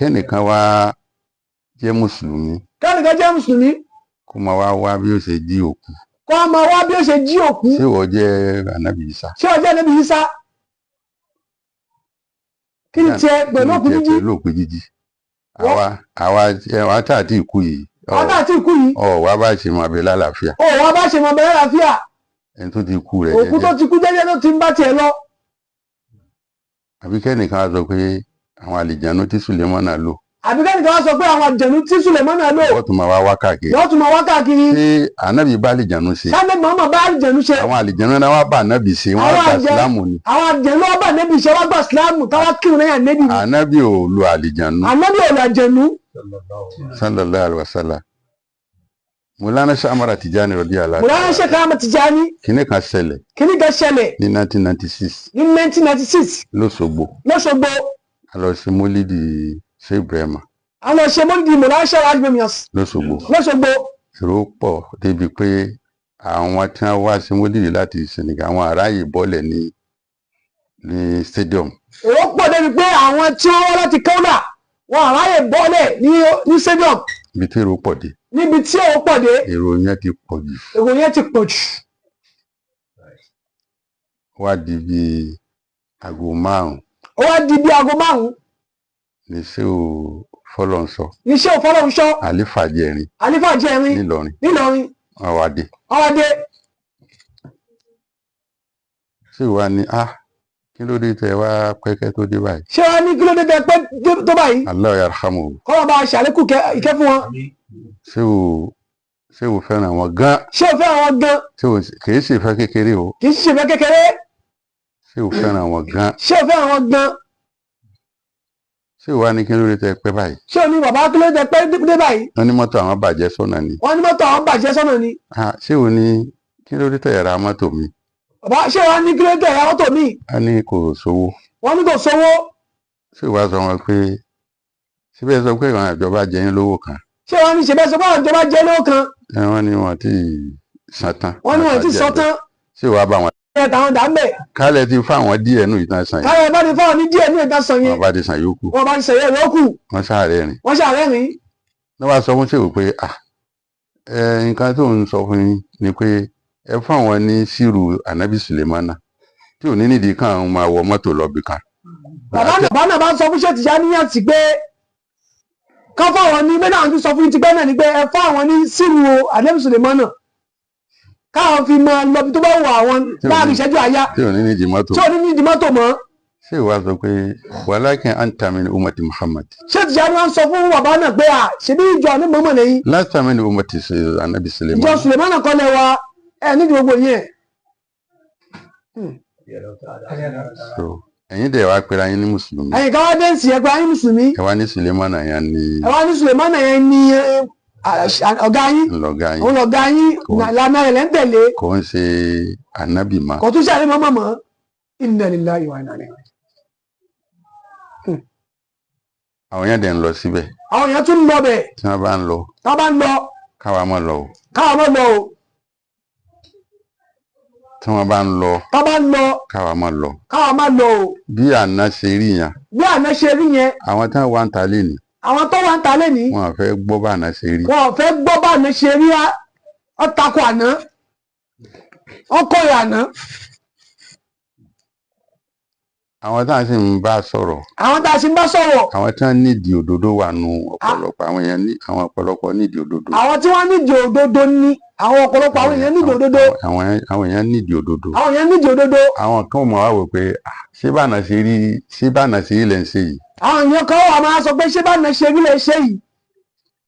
kẹ́nìkan wá jẹ́ mùsùlùmí. kẹ́nìkan jẹ́ mùsùlùmí. kó máa wá bí ó ṣe jí òkú. kó máa wá bí ó ṣe jí òkú. ṣé ìwọ jẹ́ ànábì Ìsá. ṣé ìwọ jẹ́ ànábì Ìsá. kí ni tiẹ̀ pẹ̀lú òkú jíjí. pẹ̀lú òkú jíjí. àwa tá àti ìkú yìí. àwa tá àti ìkú yìí. wá bá ṣe máa bẹ lálàáfíà. wá bá ṣe máa bẹ lálàáfíà. ẹni tó ti kú rẹ̀ jẹ́jẹ́. òkú tó ti kú jẹ́jẹ́ tó ti ń bá tiẹ̀ lọ. àbí kẹ́nìkan á sọ pé àwọn àlìjànú tí Sùlẹ́mánà lò. àbí kẹ́nìkan á sọ pé àwọn àlìjànú tí Sùlẹ́mánà lò. wọ́n tún máa wá káàkiri. wọ́n tún máa wá káàkiri. ṣé ànábì bá àlìjànú ṣe. sábẹ́ màmá bá àlìjànú ṣe. àwọn àlìjànú náà wá bá ànábì ṣe wọ́n gba ìsìlámù ni. àwọn àlìjànú wá bá ànábì ṣe wọ́n gba ìsìlámù táwa kírun lẹ́yìn ànábì ni. ànábì ò lo àlìjànú. ànábì ò lo àlìjànú. sallallahu alaihi wasallam. Mùlánà Sàmárà Tìjání radiyallahu. Mùlánà Sàmárà Tìjání. Kíní kan ṣẹlẹ̀. Kíní kan ṣẹlẹ̀. Ní 1996. Ní 1996. Lọ́ṣogbo. Lọ́ṣogbo. A lọ ṣe mólídì ṣé Ibrahima. A lọ ṣe mólídì Mùlánà Sàmárà Tìjání. Lọ́ṣogbo. Lọ́ṣogbo. Èrò pọ̀ débi pé àwọn tí wọ́n wá sí mólídì láti Senegal àwọn aráyè bọ́lẹ̀ ní stadium. Èrò pọ̀ débi pé àwọn tí wọ́n wá láti Kaula wọn aráyè bọ́lẹ̀ ní stadium. Ibi tí èrò pọ̀ dé. Níbi tí èrò pọ̀ dé. Èrò yẹn ti pọ̀ jù. Èrò yẹn ti pọ̀ jù. Wá di bí aago 5. Ó wá di bí aago 5. Níṣẹ́ ò fọlọ́nsọ. Níṣẹ́ ò fọlọ́nsọ. Àlífà Jẹrin. Àlífà Jẹrin. Nílọrin. Ọwádé. Ṣé ìwà ni kí ló dé tẹ wá pẹ́kẹ́ tó dé báyìí. ṣé wàá ní kí ló dé tẹ pẹ́ tó báyìí. Allah yarhamu. kọ́lọ́ bá a ṣàlékù ìkẹ́ fún wọn. ṣé o fẹ́ràn wọn gan. ṣé o fẹ́ràn wọn gan. kìí ṣe ìfẹ́ kékeré o. kìí ṣe ìfẹ́ kékeré. ṣé o fẹ́ràn wọn gan. ṣé o fẹ́ràn wọn gan. ṣé o wá ní kí ló dé tẹ pẹ́ báyìí. ṣé o ní bàbá kí ló dé tẹ pẹ́ dé báyìí. wọ́n ní mọ́tò àwọn bàjẹ́ sọ́nà ni. wọ́n ní mọ́tò àwọn bàjẹ́ sọ́nà ni. ṣé o ní kí ló dé tẹ ra mọ́tò mi. bàbá ṣé wàá ní kí ló dé tẹ ra mọ́tò mi. a ní kò sówó. wọ́n ní kò sówó. ṣé wàá sọ wọn pé síbẹ̀ sọ pé àwọn ìjọba jẹ yín lówó kan. ṣé wọ́n ní ṣèbẹ́ sọ pé àwọn ìjọba jẹ lówó kan. wọ́n ní wọn ti san tán. wọ́n ní wọn ti san tán. ṣé wàá bá wọn. ẹ tàwọn dà ń bẹ̀. kálẹ̀ ti fáwọn díẹ̀ nù ìtàn sàn yẹn. kálẹ̀ bá ti fáwọn ní díẹ̀ nù ìtàn sàn yẹn. wọ́n bá ti sàn yókù. wọ́n bá ti sàn yẹn yókù. wọ́n ṣàárẹ̀ rìn. wọ́n ṣàárẹ̀ rìn. ní wàá sọ fún ṣèwò pé nǹkan tó ń sọ fún yín ni pé ẹ fáwọn ní sírù ànábì Sùlẹ́mánà tí ò ní nídìí kan máa wọ mọ́tò lọ bí kan. bàbá náà bá sọ fún ṣé Tìjàníyàn sí pé ká fáwọn ní bẹ́ẹ̀ náà tún sọ fún ti pẹ́ náà ni pé ẹ fáwọn ní sírù ànábì Sùlẹ́mánà káwọn fi máa lọ bí tó bá wù àwọn láàrin ìṣẹ́jú àyá tí ò ní nídìí mọ́tò mọ́. ṣé ìwà sọ pé walakin anta min ummati Muhammad. ṣé Tìjàníyàn sọ fún bàbá náà pé ṣebí ìjọ ní mọ́mọ́ lẹ́yìn. lasta min ummati ànábì Sùlẹ́mánà. ìjọ Sùlẹ́mánà kọ́ lẹ wa nídìí gbogbo yẹn. ẹ̀yin dẹ̀ wá pera yín ní mùsùlùmí. ẹ̀yin ká wá dẹ́ǹsì ẹ̀ pera yín mùsùlùmí. ẹ wá ní Sùlẹ́mánà yẹn ní. ọ̀gá yín. òun lọ̀gá yín lànà rẹ̀ lẹ́ ń tẹ̀lé. kò ń ṣe ànábì mọ́. kò tún ṣe àlẹ́ mọ́mọ́ mọ́. Inna lillahi wa inna ilaihi. àwọn yẹn dẹ̀ ń lọ síbẹ̀. àwọn yẹn tún ń lọ bẹ̀. tí wọ́n bá ń lọ. káwa mọ́ lọ o. tí wọ́n bá ń lọ. káwa mọ́ lọ. o. bí àná ṣe rí yẹn. àwọn tí wọ́n wá ń ta lé ní. àwọn tó wá ń ta lé ní. wọn ò fẹ́ gbọ́ bá àná ṣe rí. ó takò àná. ó kórè àná. àwọn tá a sì ń bá sọ̀rọ̀. àwọn tí wọ́n nídìí òdodo wà nù ọ̀pọ̀lọpọ̀ àwọn ọ̀pọ̀lọpọ̀ nídìí òdodo. àwọn tí wọ́n nídìí òdodo ní àwọn ọ̀pọ̀lọpọ̀ àwọn èèyàn nídìí òdodo. àwọn èèyàn nídìí òdodo. àwọn kan ò mọ̀ wá wò pé ṣé báànà ṣe rí lẹ́ ń ṣe yìí. àwọn èèyàn kan wà máa sọ pé ṣé báànà ṣe rí lẹ́ ń ṣe yìí.